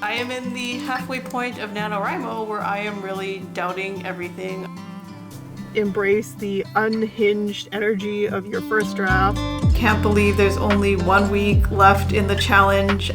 I am in the halfway point of NaNoWriMo where I am really doubting everything. Embrace the unhinged energy of your first draft. Can't believe there's only 1 week left in the challenge.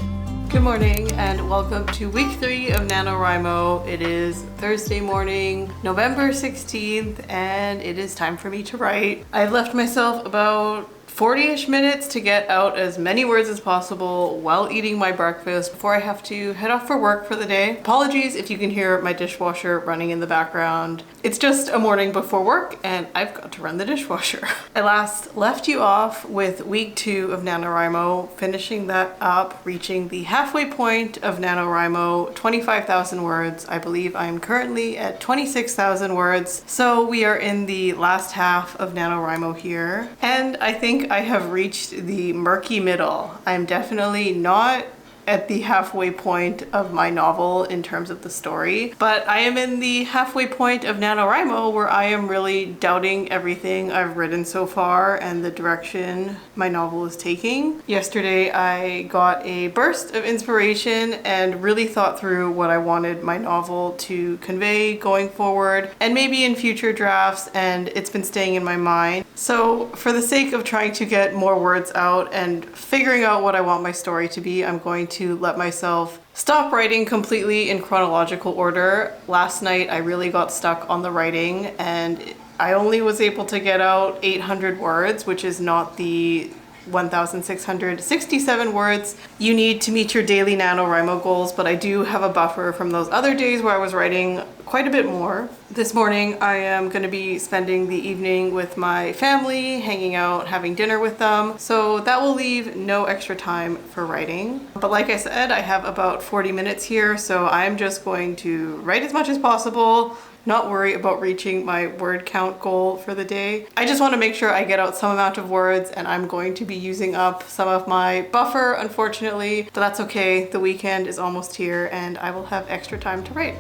Good morning and welcome to week 3 of NaNoWriMo. It is Thursday morning, November 16th, and it is time for me to write. I've left myself about 40-ish minutes to get out as many words as possible while eating my breakfast before I have to head off for work for the day. Apologies if you can hear my dishwasher running in the background. It's just a morning before work and I've got to run the dishwasher. I last left you off with week 2 of NaNoWriMo, finishing that up, reaching the halfway point of NaNoWriMo, 25,000 words. I believe I'm currently at 26,000 words. So we are in the last half of NaNoWriMo here. And I think I have reached the murky middle. I'm definitely not at the halfway point of my novel in terms of the story, but I am in the halfway point of NaNoWriMo where I am really doubting everything I've written so far and the direction my novel is taking. Yesterday I got a burst of inspiration and really thought through what I wanted my novel to convey going forward and maybe in future drafts, and it's been staying in my mind. So for the sake of trying to get more words out and figuring out what I want my story to be, I'm going to let myself stop writing completely in chronological order. Last night I really got stuck on the writing and I only was able to get out 800 words, which is not the 1,667 words you need to meet your daily NaNoWriMo goals, but I do have a buffer from those other days where I was writing quite a bit more. This morning I am going to be spending the evening with my family, hanging out, having dinner with them, so that will leave no extra time for writing. But like I said, I have about 40 minutes here, so I'm just going to write as much as possible, not worry about reaching my word count goal for the day. I just want to make sure I get out some amount of words, and I'm going to be using up some of my buffer, unfortunately, but that's okay. The weekend is almost here and I will have extra time to write.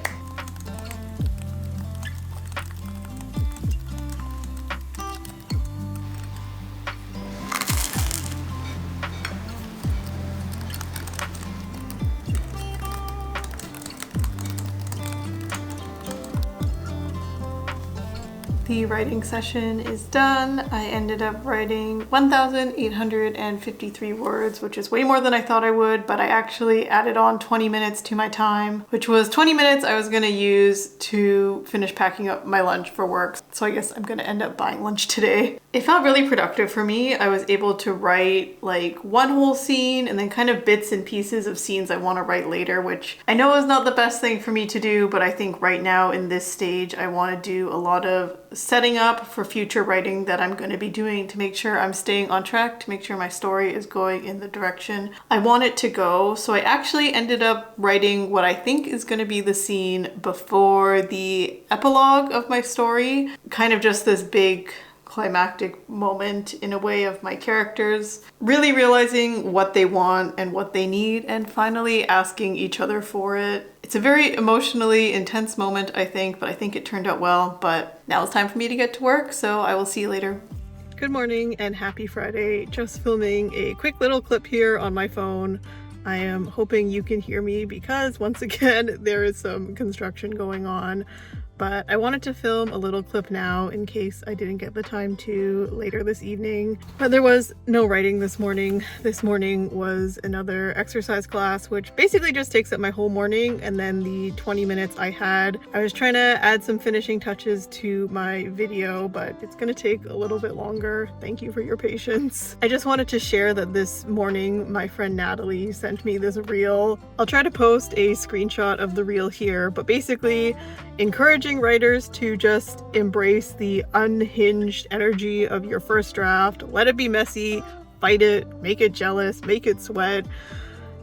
The writing session is done. I ended up writing 1,853 words, which is way more than I thought I would, but I actually added on 20 minutes to my time, which was 20 minutes I was gonna use to finish packing up my lunch for work. So I guess I'm gonna end up buying lunch today. It felt really productive for me. I was able to write like one whole scene and then kind of bits and pieces of scenes I want to write later, which I know is not the best thing for me to do, but I think right now in this stage I want to do a lot of setting up for future writing that I'm going to be doing to make sure I'm staying on track, to make sure my story is going in the direction I want it to go. So I actually ended up writing what I think is going to be the scene before the epilogue of my story, kind of just this big climactic moment in a way of my characters really realizing what they want and what they need and finally asking each other for it. It's a very emotionally intense moment, I think, but I think it turned out well. But now it's time for me to get to work, so I will see you later. Good morning and happy Friday. Just filming a quick little clip here on my phone. I am hoping you can hear me because once again there is some construction going on. But I wanted to film a little clip now in case I didn't get the time to later this evening. But there was no writing this morning. This morning was another exercise class, which basically just takes up my whole morning. And then the 20 minutes I had, I was trying to add some finishing touches to my video, but it's gonna take a little bit longer. Thank you for your patience. I just wanted to share that this morning, my friend Natalie sent me this reel. I'll try to post a screenshot of the reel here, but basically encouraging writers to just embrace the unhinged energy of your first draft. Let it be messy, fight it, make it jealous, make it sweat.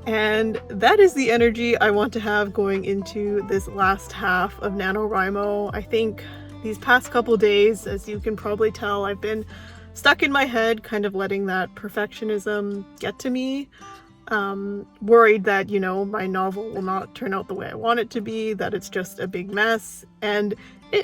And that is the energy I want to have going into this last half of NaNoWriMo. I think these past couple days, as you can probably tell, I've been stuck in my head, kind of letting that perfectionism get to me. Worried that, you know, my novel will not turn out the way I want it to be, that it's just a big mess. And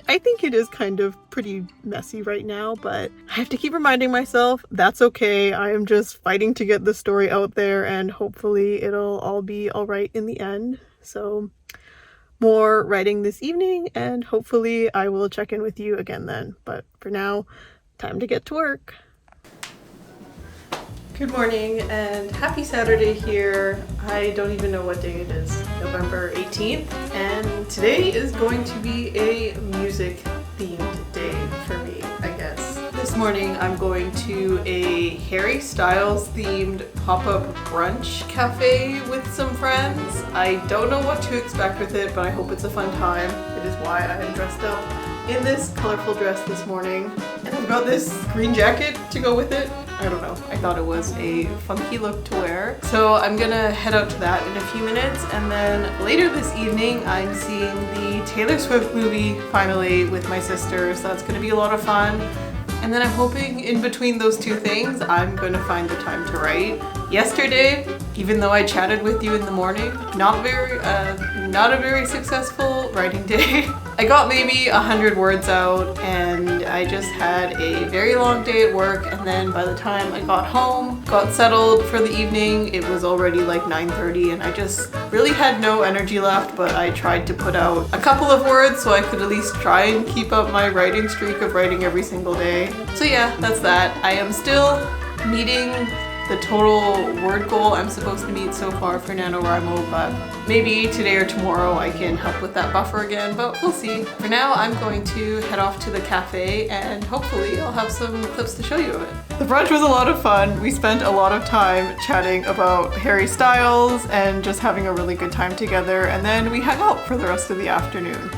I think it is kind of pretty messy right now, but I have to keep reminding myself that's okay. I am just fighting to get the story out there and hopefully it'll all be all right in the end. So more writing this evening, and hopefully I will check in with you again then. But for now, time to get to work. Good morning and happy Saturday here. I don't even know what day it is, November 18th, and today is going to be a music themed day for me, I guess. This morning I'm going to a Harry Styles themed pop-up brunch cafe with some friends. I don't know what to expect with it, but I hope it's a fun time. It is why I am dressed up in this colorful dress this morning. And I've got this green jacket to go with it. I don't know, I thought it was a funky look to wear. So I'm gonna head out to that in a few minutes, and then later this evening I'm seeing the Taylor Swift movie finally with my sister, so that's gonna be a lot of fun. And then I'm hoping in between those two things I'm gonna find the time to write. Yesterday, even though I chatted with you in the morning, not a very successful writing day. I got maybe 100 words out, and I just had a very long day at work, and then by the time I got home, got settled for the evening, it was already like 9:30, and I just really had no energy left, but I tried to put out a couple of words so I could at least try and keep up my writing streak of writing every single day. So yeah, that's that. I am still meeting the total word goal I'm supposed to meet so far for NaNoWriMo, but maybe today or tomorrow I can help with that buffer again, but we'll see. For now, I'm going to head off to the cafe and hopefully I'll have some clips to show you of it. The brunch was a lot of fun. We spent a lot of time chatting about Harry Styles and just having a really good time together, and then we hung out for the rest of the afternoon.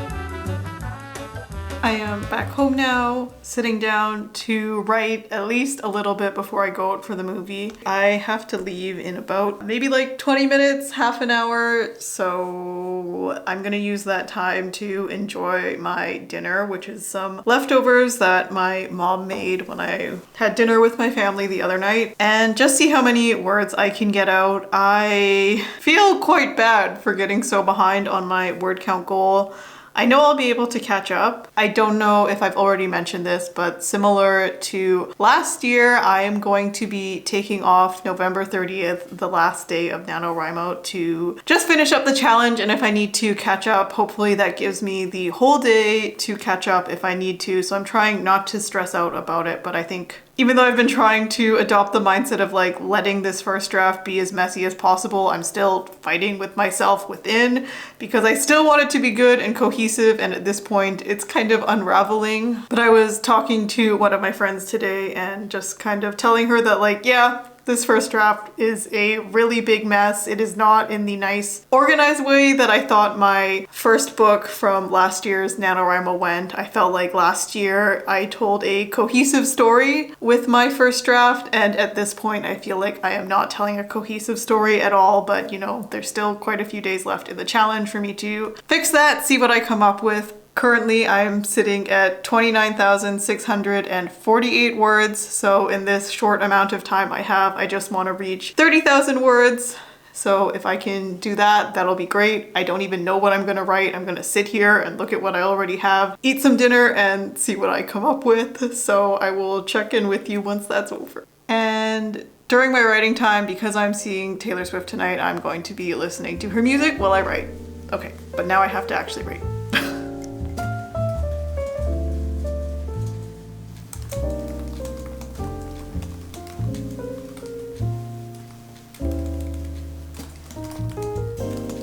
I am back home now, sitting down to write at least a little bit before I go out for the movie. I have to leave in about maybe like 20 minutes, half an hour, so I'm gonna use that time to enjoy my dinner, which is some leftovers that my mom made when I had dinner with my family the other night, and just see how many words I can get out. I feel quite bad for getting so behind on my word count goal. I know I'll be able to catch up. I don't know if I've already mentioned this, but similar to last year, I am going to be taking off November 30th, the last day of NaNoWriMo, to just finish up the challenge, and if I need to catch up, hopefully that gives me the whole day to catch up if I need to. So I'm trying not to stress out about it, but I think even though I've been trying to adopt the mindset of like letting this first draft be as messy as possible, I'm still fighting with myself within because I still want it to be good and cohesive, and at this point it's kind of unraveling. But I was talking to one of my friends today and just kind of telling her that like, yeah, this first draft is a really big mess. It is not in the nice, organized way that I thought my first book from last year's NaNoWriMo went. I felt like last year I told a cohesive story with my first draft, and at this point I feel like I am not telling a cohesive story at all, but you know, there's still quite a few days left in the challenge for me to fix that, see what I come up with. Currently, I'm sitting at 29,648 words, so in this short amount of time I have, I just want to reach 30,000 words. So if I can do that, that'll be great. I don't even know what I'm gonna write. I'm gonna sit here and look at what I already have, eat some dinner, and see what I come up with. So I will check in with you once that's over. And during my writing time, because I'm seeing Taylor Swift tonight, I'm going to be listening to her music while I write. Okay, but now I have to actually write.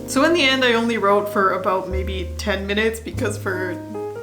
So in the end, I only wrote for about maybe 10 minutes because for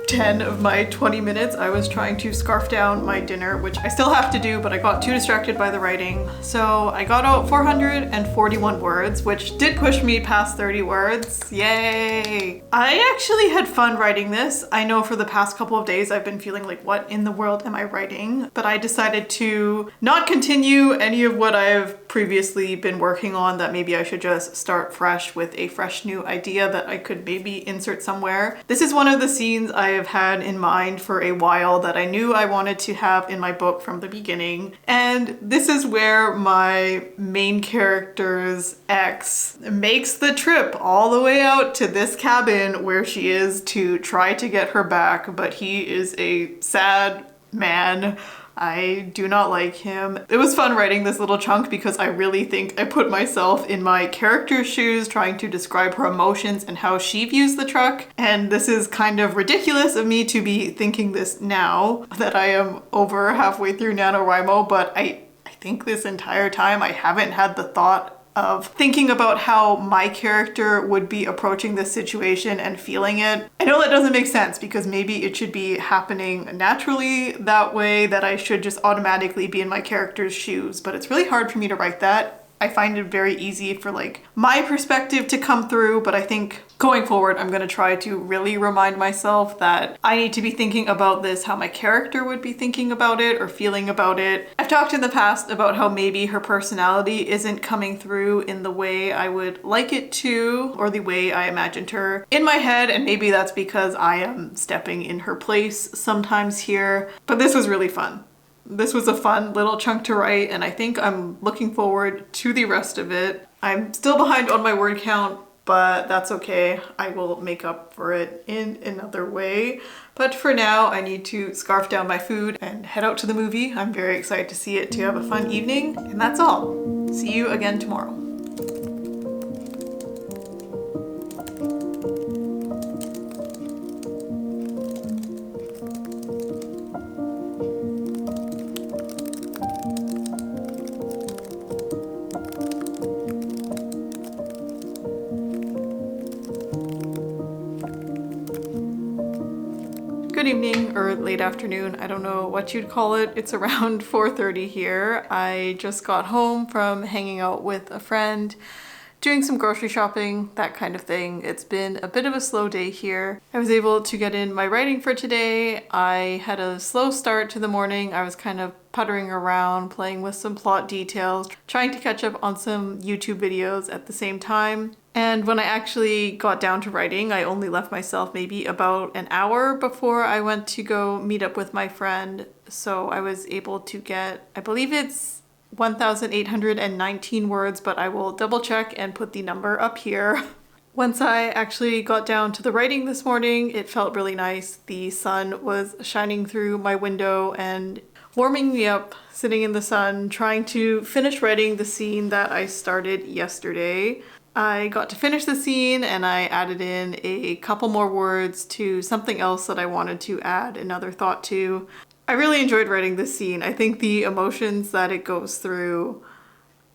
10 of my 20 minutes, I was trying to scarf down my dinner, which I still have to do, but I got too distracted by the writing. So I got out 441 words, which did push me past 30 words. Yay! I actually had fun writing this. I know for the past couple of days, I've been feeling like, what in the world am I writing? But I decided to not continue any of what I've previously been working on, that maybe I should just start fresh with a fresh new idea that I could maybe insert somewhere. This is one of the scenes I have had in mind for a while that I knew I wanted to have in my book from the beginning. And this is where my main character's ex makes the trip all the way out to this cabin where she is to try to get her back, but he is a sad man I do not like him. It was fun writing this little chunk because I really think I put myself in my character's shoes trying to describe her emotions and how she views the truck. And this is kind of ridiculous of me to be thinking this now that I am over halfway through NaNoWriMo, but I think this entire time I haven't had the thought of thinking about how my character would be approaching this situation and feeling it. I know that doesn't make sense because maybe it should be happening naturally that way, that I should just automatically be in my character's shoes, but it's really hard for me to write that. I find it very easy for like my perspective to come through, but I think going forward, I'm gonna try to really remind myself that I need to be thinking about this how my character would be thinking about it or feeling about it. I've talked in the past about how maybe her personality isn't coming through in the way I would like it to, or the way I imagined her in my head, and maybe that's because I am stepping in her place sometimes here, but this was really fun. This was a fun little chunk to write, and I think I'm looking forward to the rest of it. I'm still behind on my word count, but that's okay. I will make up for it in another way. But for now, I need to scarf down my food and head out to the movie. I'm very excited to see it, to have a fun evening, and that's all. See you again tomorrow. Good evening or late afternoon, I don't know what you'd call it. It's around 4:30 here. I just got home from hanging out with a friend, doing some grocery shopping, that kind of thing. It's been a bit of a slow day here. I was able to get in my writing for today. I had a slow start to the morning. I was kind of puttering around, playing with some plot details, trying to catch up on some YouTube videos at the same time. And when I actually got down to writing, I only left myself maybe about an hour before I went to go meet up with my friend. So I was able to get, I believe it's 1,819 words, but I will double check and put the number up here. Once I actually got down to the writing this morning, it felt really nice. The sun was shining through my window and warming me up, sitting in the sun, trying to finish writing the scene that I started yesterday. I got to finish the scene and I added in a couple more words to something else that I wanted to add another thought to. I really enjoyed writing this scene. I think the emotions that it goes through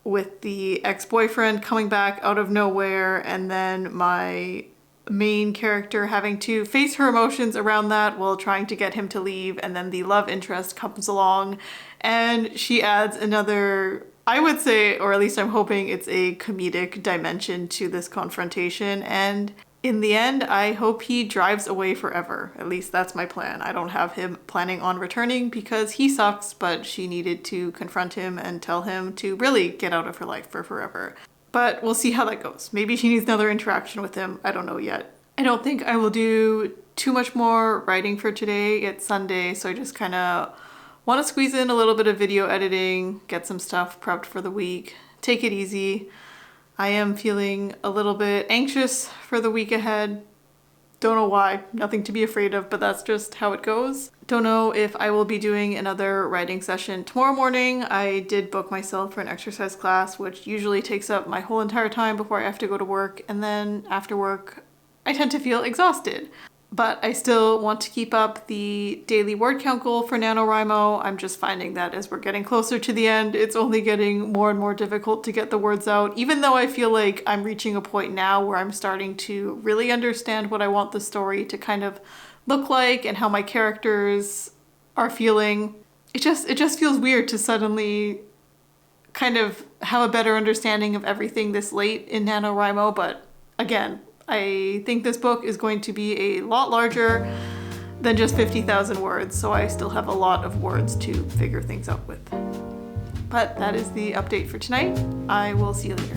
with the ex-boyfriend coming back out of nowhere and then my main character having to face her emotions around that while trying to get him to leave, and then the love interest comes along and she adds another, I would say, or at least I'm hoping it's a comedic dimension to this confrontation, and in the end, I hope he drives away forever. At least that's my plan. I don't have him planning on returning because he sucks, but she needed to confront him and tell him to really get out of her life for forever. But we'll see how that goes. Maybe she needs another interaction with him. I don't know yet. I don't think I will do too much more writing for today. It's Sunday, so I just kind of want to squeeze in a little bit of video editing, get some stuff prepped for the week, take it easy. I am feeling a little bit anxious for the week ahead. Don't know why, nothing to be afraid of, but that's just how it goes. Don't know if I will be doing another writing session tomorrow morning. I did book myself for an exercise class, which usually takes up my whole entire time before I have to go to work, and then after work, I tend to feel exhausted. But I still want to keep up the daily word count goal for NaNoWriMo. I'm just finding that as we're getting closer to the end, it's only getting more and more difficult to get the words out, even though I feel like I'm reaching a point now where I'm starting to really understand what I want the story to kind of look like and how my characters are feeling. It just feels weird to suddenly kind of have a better understanding of everything this late in NaNoWriMo, but again, I think this book is going to be a lot larger than just 50,000 words, so I still have a lot of words to figure things out with. But that is the update for tonight. I will see you later.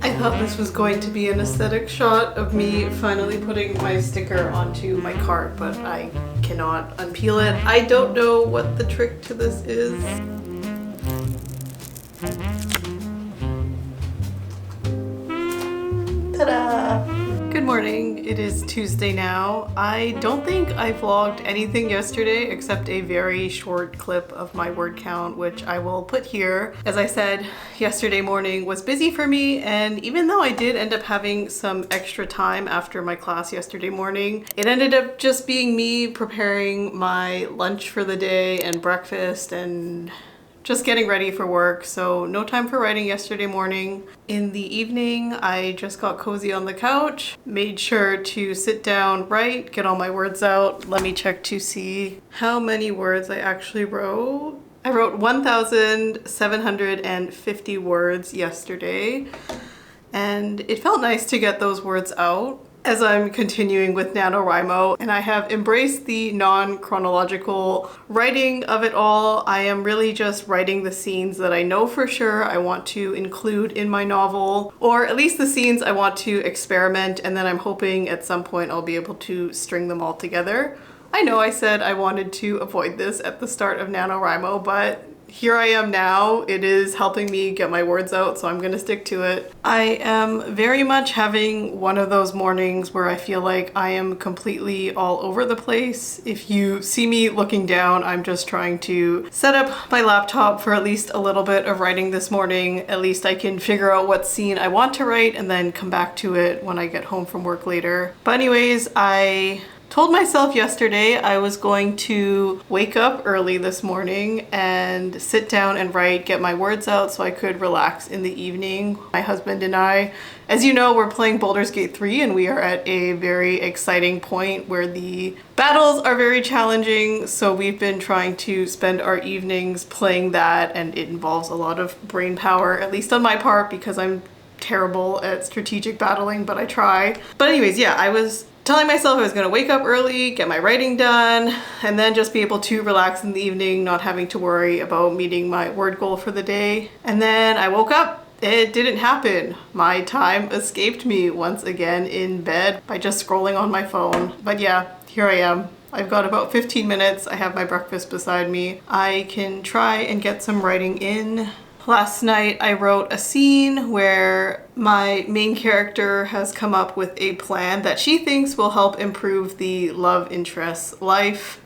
I thought this was going to be an aesthetic shot of me finally putting my sticker onto my cart, but I cannot unpeel it. I don't know what the trick to this is. Ta-da! Good morning. morning. It is Tuesday now. I don't think I vlogged anything yesterday except a very short clip of my word count, which I will put here. As I said, yesterday morning was busy for me, and even though I did end up having some extra time after my class yesterday morning, it ended up just being me preparing my lunch for the day and breakfast and just getting ready for work, so no time for writing yesterday morning. In the evening, I just got cozy on the couch, made sure to sit down, write, get all my words out. Let me check to see how many words I actually wrote. I wrote 1,750 words yesterday, and it felt nice to get those words out. As I'm continuing with NaNoWriMo, and I have embraced the non-chronological writing of it all. I am really just writing the scenes that I know for sure I want to include in my novel, or at least the scenes I want to experiment, and then I'm hoping at some point I'll be able to string them all together. I know I said I wanted to avoid this at the start of NaNoWriMo, but here I am now. It is helping me get my words out, so I'm gonna stick to it. I am very much having one of those mornings where I feel like I am completely all over the place. If you see me looking down, I'm just trying to set up my laptop for at least a little bit of writing this morning. At least I can figure out what scene I want to write and then come back to it when I get home from work later. But anyways, I told myself yesterday I was going to wake up early this morning and sit down and write, get my words out so I could relax in the evening. My husband and I, as you know, we're playing Baldur's Gate 3 and we are at a very exciting point where the battles are very challenging, so we've been trying to spend our evenings playing that, and it involves a lot of brain power, at least on my part, because I'm terrible at strategic battling, but I try. But anyways, yeah, I was telling myself I was gonna wake up early, get my writing done, and then just be able to relax in the evening, not having to worry about meeting my word goal for the day. And then I woke up. It didn't happen. My time escaped me once again in bed by just scrolling on my phone. But yeah, here I am. I've got about 15 minutes. I have my breakfast beside me. I can try and get some writing in. Last night I wrote a scene where my main character has come up with a plan that she thinks will help improve the love interest's life.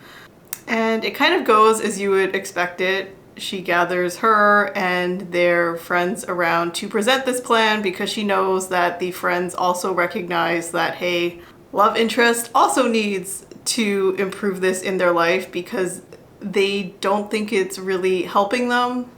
And it kind of goes as you would expect it. She gathers her and their friends around to present this plan because she knows that the friends also recognize that, hey, love interest also needs to improve this in their life because they don't think it's really helping them.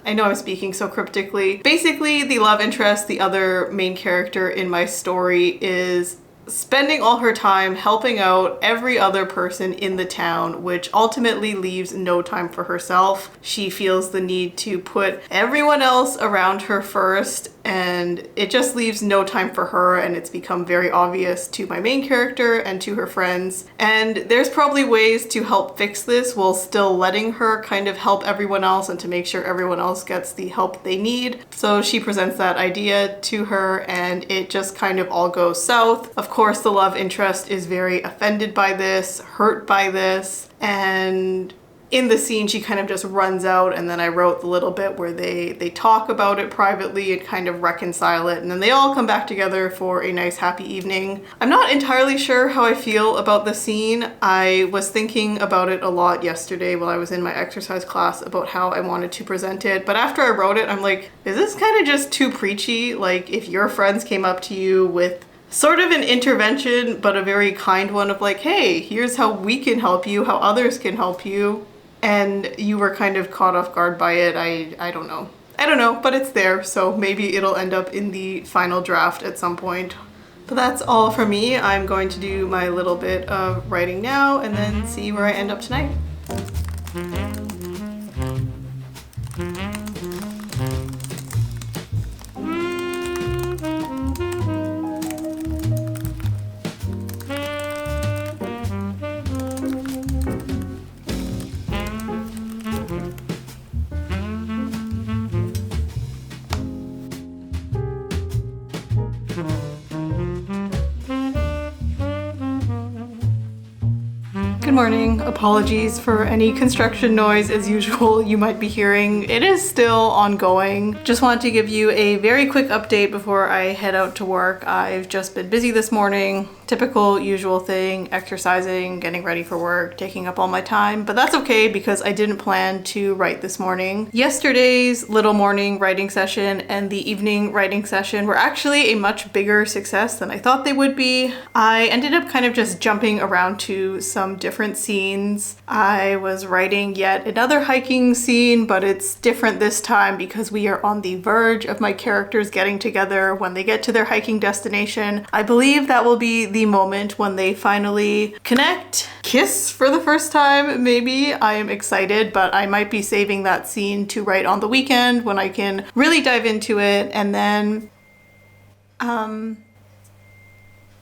I know I'm speaking so cryptically. Basically, the love interest, the other main character in my story, is spending all her time helping out every other person in the town, which ultimately leaves no time for herself. She feels the need to put everyone else around her first, and it just leaves no time for her, and it's become very obvious to my main character and to her friends. And there's probably ways to help fix this while still letting her kind of help everyone else and to make sure everyone else gets the help they need. So she presents that idea to her and it just kind of all goes south. Of course, the love interest is very offended by this, hurt by this, and in the scene she kind of just runs out, and then I wrote the little bit where they talk about it privately and kind of reconcile it, and then they all come back together for a nice happy evening. I'm not entirely sure how I feel about the scene. I was thinking about it a lot yesterday while I was in my exercise class about how I wanted to present it, but after I wrote it I'm like, is this kind of just too preachy? Like, if your friends came up to you with sort of an intervention, but a very kind one of like, hey, here's how we can help you, how others can help you, and you were kind of caught off guard by it, I don't know. I don't know, but it's there, so maybe it'll end up in the final draft at some point. But that's all for me. I'm going to do my little bit of writing now and then see where I end up tonight. Good morning. Apologies for any construction noise as usual you might be hearing. It is still ongoing. Just wanted to give you a very quick update before I head out to work. I've just been busy this morning. Typical usual thing, exercising, getting ready for work, taking up all my time, but that's okay because I didn't plan to write this morning. Yesterday's little morning writing session and the evening writing session were actually a much bigger success than I thought they would be. I ended up kind of just jumping around to some different scenes. I was writing yet another hiking scene, but it's different this time because we are on the verge of my characters getting together when they get to their hiking destination. I believe that will be the moment when they finally connect, kiss for the first time, maybe. I am excited, but I might be saving that scene to write on the weekend when I can really dive into it. And then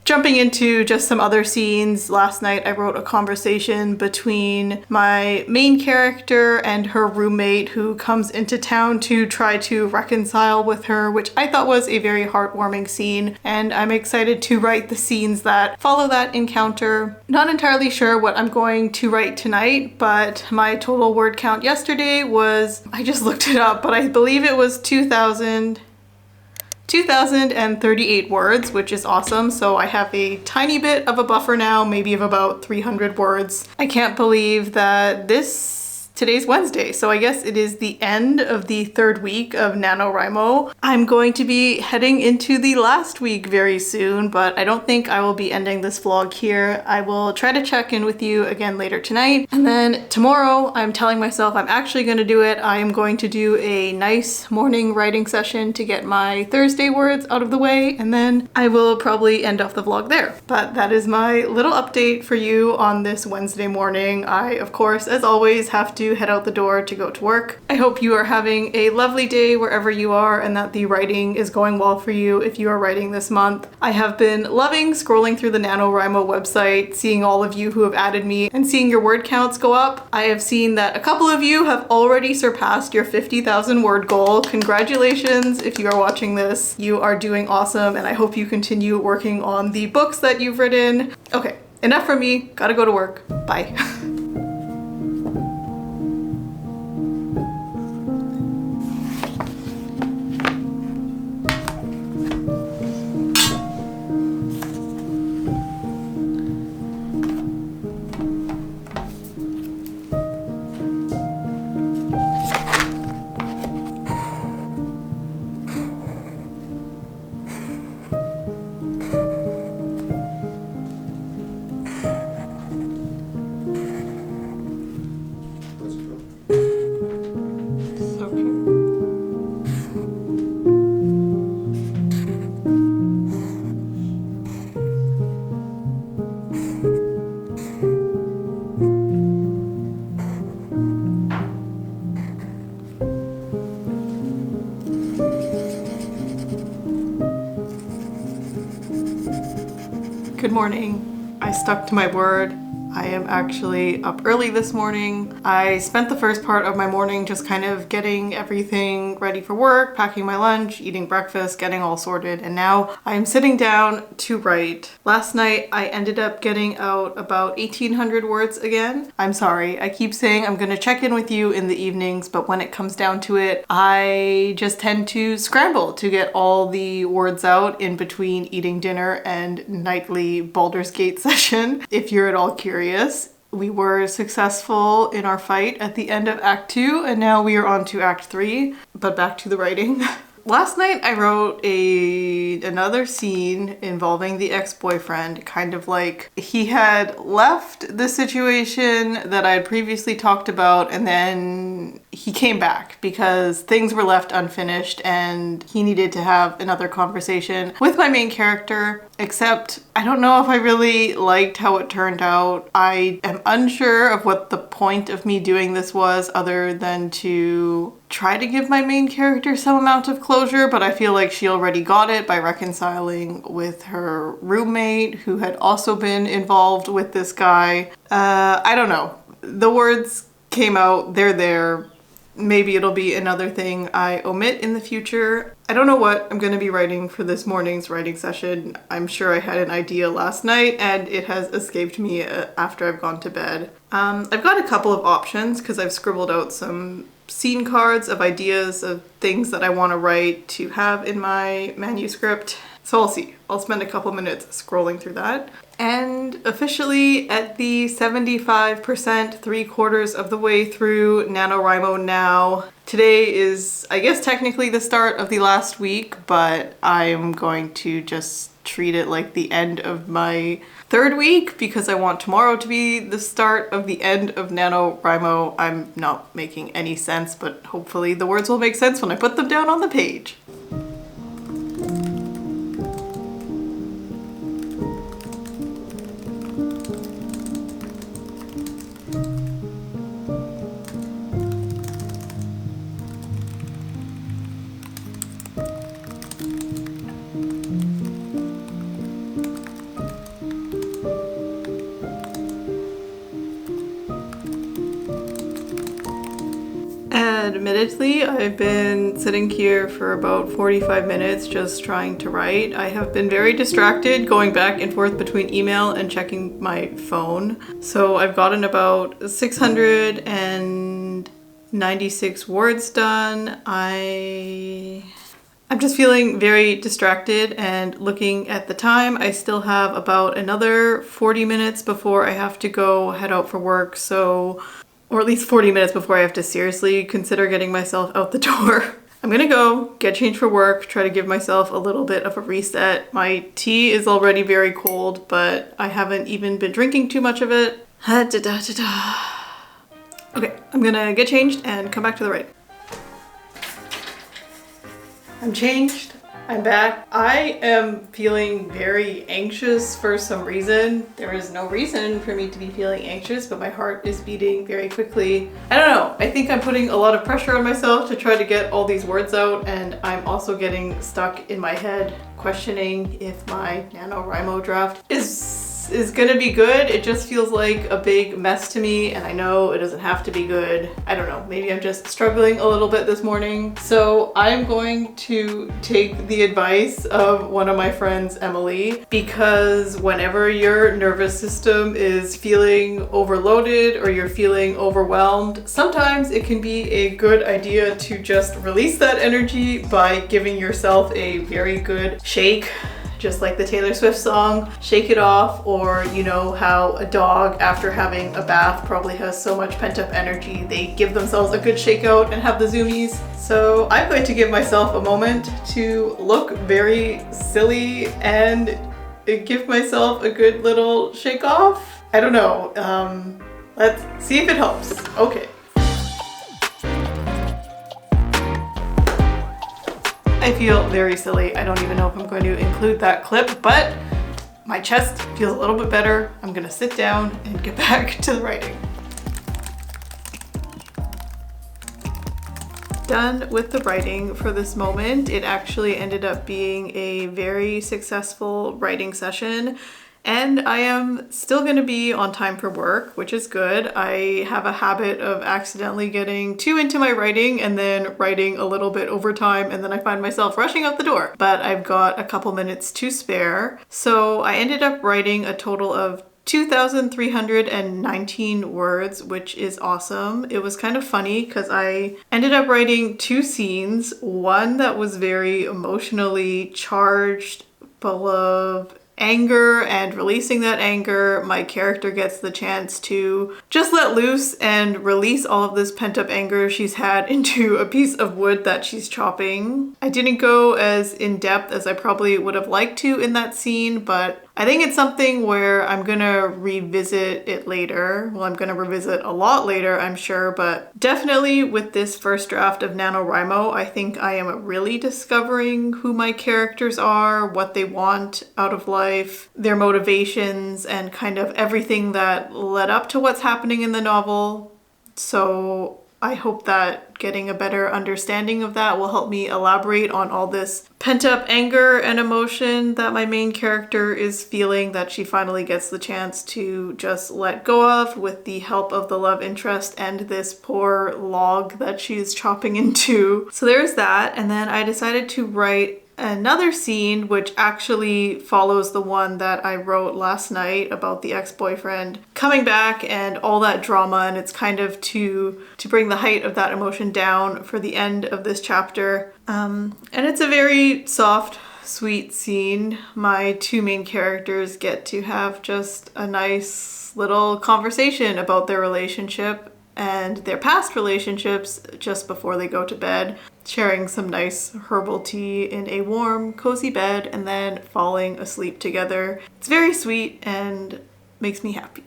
jumping into just some other scenes, last night I wrote a conversation between my main character and her roommate who comes into town to try to reconcile with her, which I thought was a very heartwarming scene, and I'm excited to write the scenes that follow that encounter. Not entirely sure what I'm going to write tonight, but my total word count yesterday was, I just looked it up, but I believe it was 2,038 words, which is awesome. So I have a tiny bit of a buffer now, maybe of about 300 words. I can't believe that today's Wednesday, so I guess it is the end of the third week of NaNoWriMo. I'm going to be heading into the last week very soon, but I don't think I will be ending this vlog here. I will try to check in with you again later tonight. And then tomorrow, I'm telling myself I'm actually going to do it. I am going to do a nice morning writing session to get my Thursday words out of the way, and then I will probably end off the vlog there. But that is my little update for you on this Wednesday morning. I, of course, as always, have to head out the door to go to work. I hope you are having a lovely day wherever you are and that the writing is going well for you if you are writing this month. I have been loving scrolling through the NaNoWriMo website, seeing all of you who have added me and seeing your word counts go up. I have seen that a couple of you have already surpassed your 50,000 word goal. Congratulations if you are watching this. You are doing awesome, and I hope you continue working on the books that you've written. Okay, enough from me. Gotta go to work. Bye. Good morning. I stuck to my word. I am actually up early this morning. I spent the first part of my morning just kind of getting everything ready for work, packing my lunch, eating breakfast, getting all sorted, and now I'm sitting down to write. Last night I ended up getting out about 1,800 words again. I'm sorry, I keep saying I'm gonna check in with you in the evenings, but when it comes down to it, I just tend to scramble to get all the words out in between eating dinner and nightly Baldur's Gate session. If you're at all curious, we were successful in our fight at the end of Act 2, and now we are on to Act 3, but back to the writing. Last night I wrote another scene involving the ex-boyfriend, kind of like he had left the situation that I had previously talked about, and then he came back because things were left unfinished and he needed to have another conversation with my main character, except I don't know if I really liked how it turned out. I am unsure of what the point of me doing this was other than to try to give my main character some amount of closure, but I feel like she already got it by reconciling with her roommate who had also been involved with this guy. I don't know. The words came out, they're there. maybe it'll be another thing I omit in the future. I don't know what I'm going to be writing for this morning's writing session. I'm sure I had an idea last night and it has escaped me after I've gone to bed. I've got a couple of options because I've scribbled out some scene cards of ideas of things that I want to write to have in my manuscript. So I'll see. I'll spend a couple minutes scrolling through that. And officially at the 75%, 3/4 of the way through NaNoWriMo now. Today is, I guess, technically the start of the last week, but I'm going to just treat it like the end of my 3rd week because I want tomorrow to be the start of the end of NaNoWriMo. I'm not making any sense, but hopefully the words will make sense when I put them down on the page. Admittedly, I've been sitting here for about 45 minutes just trying to write. I have been very distracted going back and forth between email and checking my phone. So I've gotten about 696 words done. I'm just feeling very distracted, and looking at the time, I still have about another 40 minutes before I have to go head out for work. Or at least 40 minutes before I have to seriously consider getting myself out the door. I'm gonna go get changed for work, try to give myself a little bit of a reset. My tea is already very cold, but I haven't even been drinking too much of it. Okay, I'm gonna get changed and come back to the writing. I'm changed. I'm back. I am feeling very anxious for some reason. There is no reason for me to be feeling anxious, but my heart is beating very quickly. I don't know. I think I'm putting a lot of pressure on myself to try to get all these words out, and I'm also getting stuck in my head questioning if my NaNoWriMo draft is gonna be good. It just feels like a big mess to me, and I know it doesn't have to be good. I don't know, maybe I'm just struggling a little bit this morning. So I'm going to take the advice of one of my friends, Emily, because whenever your nervous system is feeling overloaded or you're feeling overwhelmed, sometimes it can be a good idea to just release that energy by giving yourself a very good shake. Just like the Taylor Swift song, Shake It Off, or you know how a dog after having a bath probably has so much pent up energy, they give themselves a good shake out and have the zoomies. So I'm going to give myself a moment to look very silly and give myself a good little shake off. I don't know, let's see if it helps. Okay. I feel very silly. I don't even know if I'm going to include that clip, but my chest feels a little bit better. I'm gonna sit down and get back to the writing. Done with the writing for this moment. It actually ended up being a very successful writing session. And I am still going to be on time for work, which is good. I have a habit of accidentally getting too into my writing and then writing a little bit over time, and then I find myself rushing out the door. But I've got a couple minutes to spare. So I ended up writing a total of 2,319 words, which is awesome. It was kind of funny because I ended up writing 2 scenes. One that was very emotionally charged, full of anger, and releasing that anger, my character gets the chance to just let loose and release all of this pent-up anger she's had into a piece of wood that she's chopping. I didn't go as in-depth as I probably would have liked to in that scene, but I think it's something where I'm gonna revisit it later. Well, I'm gonna revisit a lot later, I'm sure, but definitely with this first draft of NaNoWriMo, I think I am really discovering who my characters are, what they want out of life, their motivations, and kind of everything that led up to what's happening in the novel. So I hope that getting a better understanding of that will help me elaborate on all this pent-up anger and emotion that my main character is feeling that she finally gets the chance to just let go of with the help of the love interest and this poor log that she's chopping into. So there's that, and then I decided to write another scene which actually follows the one that I wrote last night about the ex-boyfriend coming back and all that drama, and it's kind of to bring the height of that emotion down for the end of this chapter. And it's a very soft, sweet scene. My two main characters get to have just a nice little conversation about their relationship and their past relationships just before they go to bed, sharing some nice herbal tea in a warm, cozy bed and then falling asleep together. It's very sweet and makes me happy.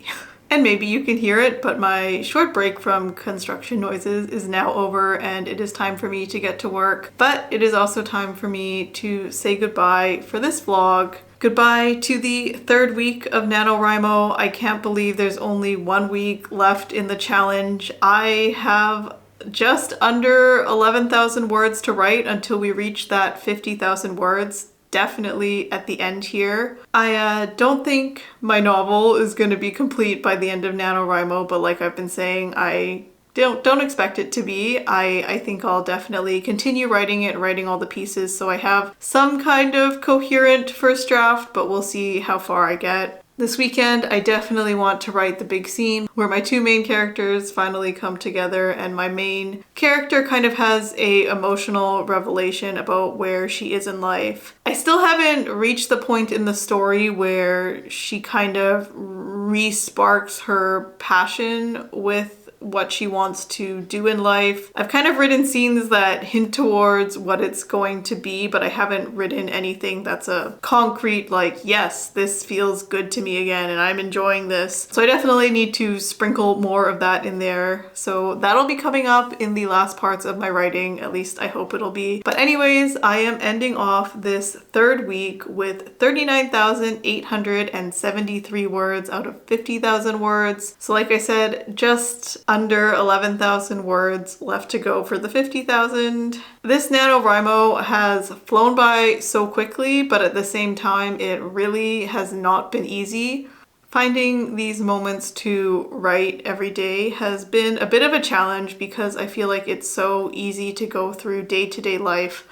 And maybe you can hear it, but my short break from construction noises is now over and it is time for me to get to work. But it is also time for me to say goodbye for this vlog. Goodbye to the third week of NaNoWriMo. I can't believe there's only 1 week left in the challenge. I have just under 11,000 words to write until we reach that 50,000 words. Definitely at the end here. I don't think my novel is going to be complete by the end of NaNoWriMo, but like I've been saying, I don't expect it to be. I think I'll definitely continue writing it, writing all the pieces, so I have some kind of coherent first draft, but we'll see how far I get. This weekend, I definitely want to write the big scene where my two main characters finally come together and my main character kind of has a emotional revelation about where she is in life. I still haven't reached the point in the story where she kind of re-sparks her passion with what she wants to do in life. I've kind of written scenes that hint towards what it's going to be, but I haven't written anything that's a concrete, like, yes, this feels good to me again and I'm enjoying this. So I definitely need to sprinkle more of that in there. So that'll be coming up in the last parts of my writing, at least I hope it'll be. But anyways, I am ending off this third week with 39,873 words out of 50,000 words. So like I said, just under 11,000 words left to go for the 50,000. This NaNoWriMo has flown by so quickly, but at the same time, it really has not been easy. Finding these moments to write every day has been a bit of a challenge because I feel like it's so easy to go through day-to-day life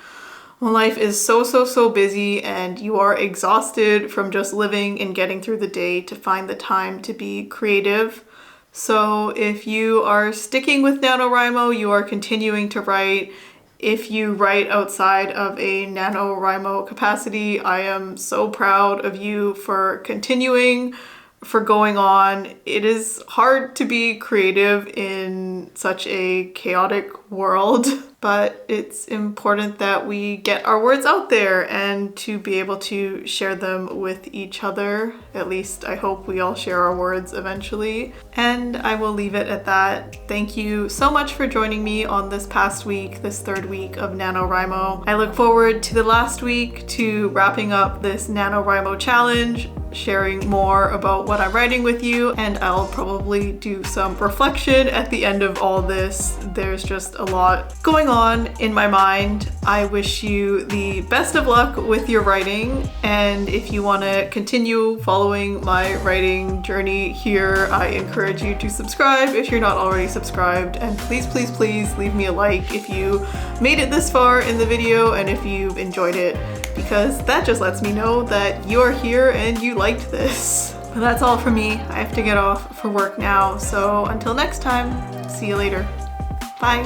when life is so busy and you are exhausted from just living and getting through the day to find the time to be creative. So if you are sticking with NaNoWriMo, you are continuing to write. If you write outside of a NaNoWriMo capacity, I am so proud of you for continuing, for going on. It is hard to be creative in such a chaotic world, but it's important that we get our words out there and to be able to share them with each other. At least I hope we all share our words eventually. And I will leave it at that. Thank you so much for joining me on this past week, this third week of NaNoWriMo. I look forward to the last week, to wrapping up this NaNoWriMo challenge, sharing more about what I'm writing with you, and I'll probably do some reflection at the end of all this. There's just a lot going on in my mind. I wish you the best of luck with your writing, and if you want to continue following my writing journey here, I encourage you to subscribe if you're not already subscribed, and please leave me a like if you made it this far in the video and if you've enjoyed it, because that just lets me know that you're here and you liked this. But that's all from me. I have to get off for work now, so until next time, see you later. Bye.